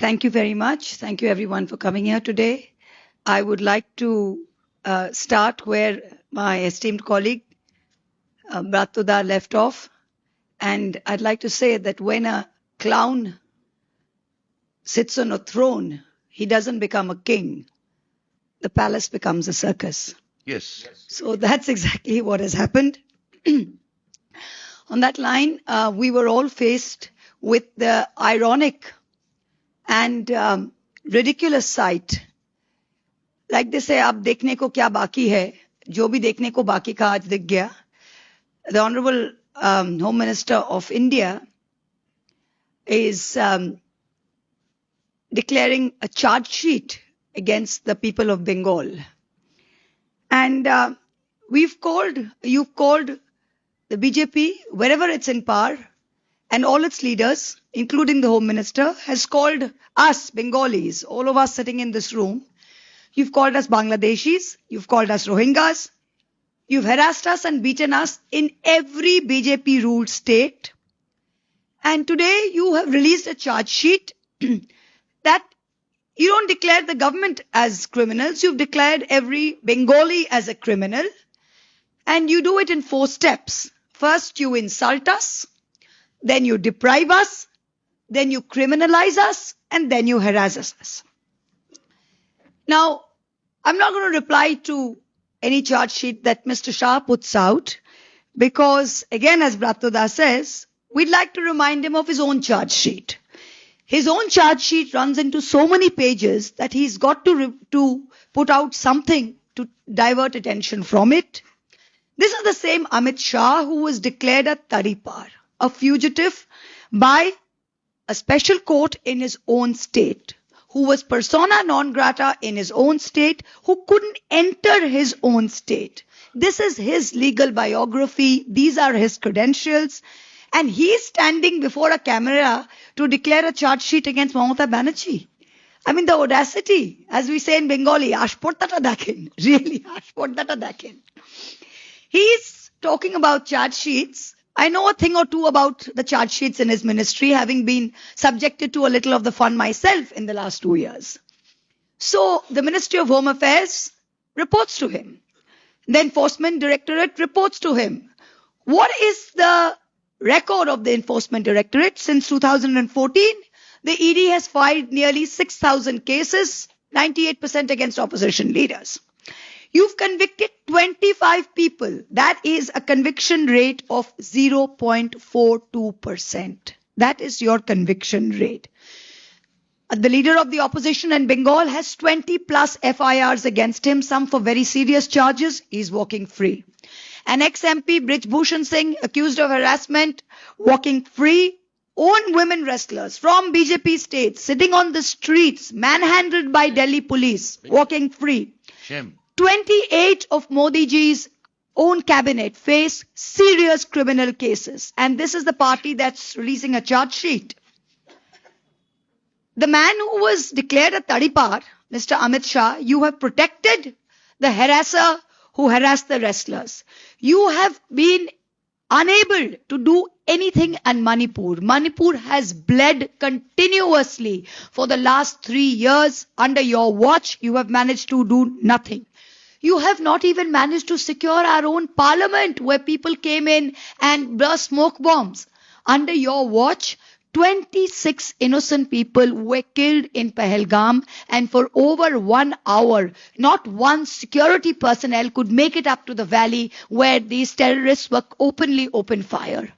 Thank you very much. Thank you everyone for coming here today. I would like to start where my esteemed colleague Bratuda left off. And I'd like to say that when a clown sits on a throne, he doesn't become a king. The palace becomes a circus. Yes. So that's exactly what has happened. On that line, we were all faced with the ironic and ridiculous sight. Like they say, अब देखने को क्या बाकी है, जो भी देखने को बाकी का आज दिख गया. The Honorable Home Minister of India is declaring a charge sheet against the people of Bengal. And you've called the BJP, wherever it's in power, and all its leaders, including the Home Minister, has called us Bengalis, all of us sitting in this room. You've called us Bangladeshis, you've called us Rohingyas, you've harassed us and beaten us in every BJP-ruled state. And today you have released a charge sheet that you don't declare the government as criminals, you've declared every Bengali as a criminal. And you do it in 4 steps. First, you insult us, then you deprive us, then you criminalize us, and then you harass us. Now, I'm not going to reply to any charge sheet that Mr. Shah puts out because, again, as Bratuda says, we'd like to remind him of his own charge sheet. His own charge sheet runs into so many pages that he's got to put out something to divert attention from it. This is the same Amit Shah who was declared a Taripar, a fugitive by a special court in his own state, who was persona non grata in his own state, who couldn't enter his own state. This is his legal biography. These are his credentials. And he's standing before a camera to declare a charge sheet against Mamata Banerjee. I mean, the audacity, as we say in Bengali, ashportata dakhen. Really, ashportata dakhen. He's talking about charge sheets. I know a thing or two about the charge sheets in his ministry, having been subjected to a little of the fun myself in the last 2 years. So the Ministry of Home Affairs reports to him. The Enforcement Directorate reports to him. What is the record of the Enforcement Directorate? Since 2014, the ED has filed nearly 6,000 cases, 98% against opposition leaders. You've convicted 25 people. That is a conviction rate of 0.42%. That is your conviction rate. The leader of the opposition in Bengal has 20 plus FIRs against him, some for very serious charges. He's walking free. An ex-MP, Brij Bhushan Singh, accused of harassment, walking free. Own women wrestlers from BJP states sitting on the streets, manhandled by Delhi police, walking free. Shame. 28 of Modi ji's own cabinet face serious criminal cases. And this is the party that's releasing a charge sheet. The man who was declared a Taripar, Mr. Amit Shah, you have protected the harasser who harassed the wrestlers. You have been unable to do anything in Manipur. Manipur has bled continuously for the last 3 years. Under your watch, you have managed to do nothing. You have not even managed to secure our own parliament where people came in and burst smoke bombs. Under your watch, 26 innocent people were killed in Pahalgam, and for over 1 hour, not one security personnel could make it up to the valley where these terrorists were open fire.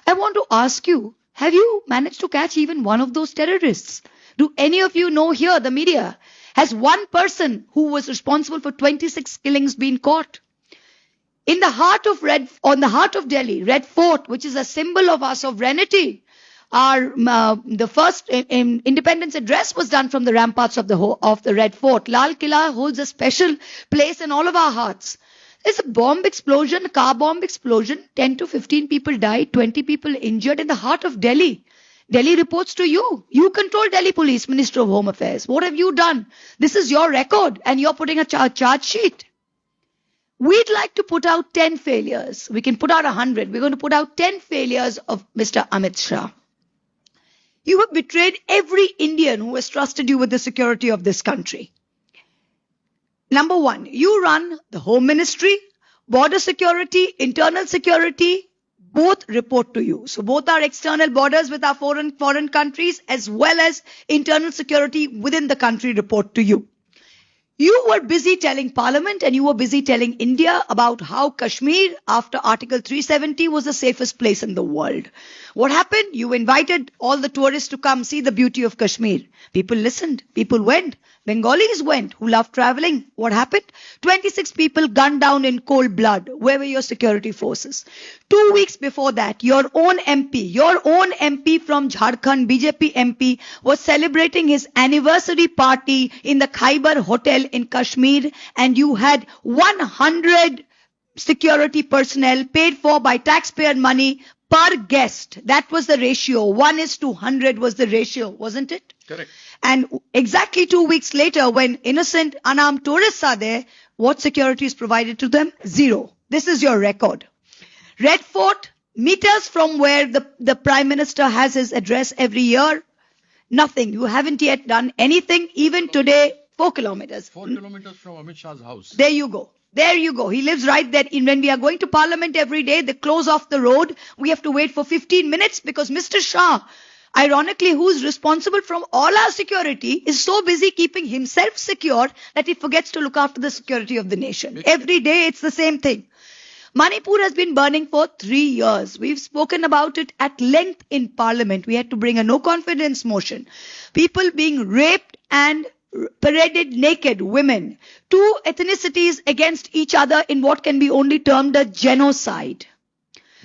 I want to ask you, have you managed to catch even one of those terrorists? Do any of you know here, the media? Has one person who was responsible for 26 killings been caught? On the heart of Delhi, Red Fort, which is a symbol of our sovereignty, the first independence address was done from the ramparts of the Red Fort. Lal Killa holds a special place in all of our hearts. There's a bomb explosion, a car bomb explosion. 10 to 15 people died, 20 people injured in the heart of Delhi. Delhi reports to you. You control Delhi Police, Minister of Home Affairs. What have you done? This is your record and you're putting a charge sheet. We'd like to put out 10 failures. We can put out 100. We're going to put out 10 failures of Mr. Amit Shah. You have betrayed every Indian who has trusted you with the security of this country. Number one, you run the Home Ministry, border security, internal security, both report to you. So both our external borders with our foreign countries as well as internal security within the country report to you. You were busy telling Parliament and you were busy telling India about how Kashmir after Article 370 was the safest place in the world. What happened? You invited all the tourists to come see the beauty of Kashmir. People listened. People went. Bengalis went who loved traveling. What happened? 26 people gunned down in cold blood. Where were your security forces? 2 weeks before that, your own MP from Jharkhand, BJP MP, was celebrating his anniversary party in the Khyber Hotel in Kashmir, and you had 100 security personnel paid for by taxpayer money per guest. That was the ratio. 1:100 was the ratio, wasn't it? Correct. And exactly 2 weeks later, when innocent, unarmed tourists are there, what security is provided to them? Zero. This is your record. Red Fort, meters from where the Prime Minister has his address every year, nothing. You haven't yet done anything. Even today, 4 kilometers. 4 kilometers from Amit Shah's house. There you go. There you go. He lives right there. When we are going to Parliament every day, they close off the road. We have to wait for 15 minutes because Mr. Shah, ironically, who is responsible from all our security, is so busy keeping himself secure that he forgets to look after the security of the nation. Every day, it's the same thing. Manipur has been burning for 3 years. We've spoken about it at length in Parliament. We had to bring a no confidence motion. People being raped and paraded naked, women. 2 ethnicities against each other in what can be only termed a genocide.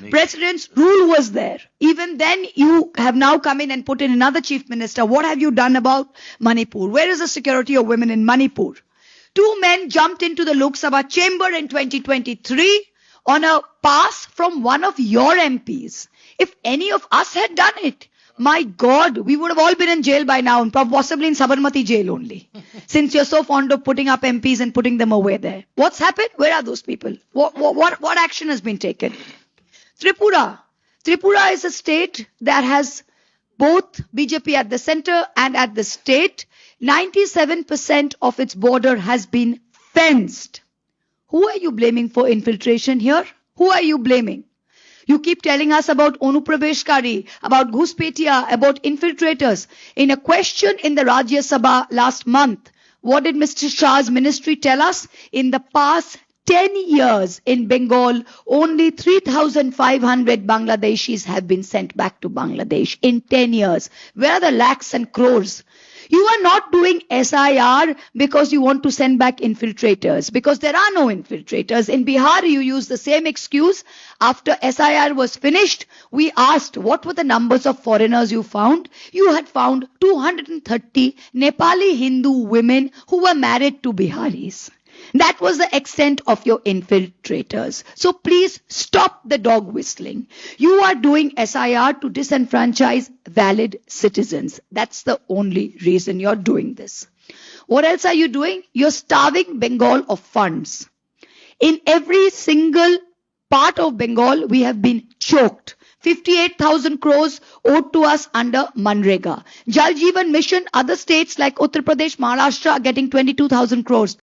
President's rule was there. Even then, you have now come in and put in another chief minister. What have you done about Manipur? Where is the security of women in Manipur? 2 men jumped into the Lok Sabha chamber in 2023 on a pass from one of your MPs. If any of us had done it, my God, we would have all been in jail by now, and possibly in Sabarmati jail only. Since you're so fond of putting up MPs and putting them away there. What's happened? Where are those people? What action has been taken? Tripura. Tripura is a state that has both BJP at the center and at the state. 97% of its border has been fenced. Who are you blaming for infiltration here? Who are you blaming? You keep telling us about Onupraveshkari, about Ghuspetia, about infiltrators. In a question in the Rajya Sabha last month, what did Mr. Shah's ministry tell us? In the past 10 years in Bengal, only 3,500 Bangladeshis have been sent back to Bangladesh. In 10 years. Where are the lakhs and crores? You are not doing SIR because you want to send back infiltrators, because there are no infiltrators. In Bihar, you use the same excuse. After SIR was finished, we asked what were the numbers of foreigners you found. You had found 230 Nepali Hindu women who were married to Biharis. That was the extent of your infiltrators. So please stop the dog whistling. You are doing SIR to disenfranchise valid citizens. That's the only reason you're doing this. What else are you doing? You're starving Bengal of funds. In every single part of Bengal, we have been choked. 58,000 crores owed to us under Manrega. Jal Jeevan Mission, other states like Uttar Pradesh, Maharashtra are getting 22,000 crores.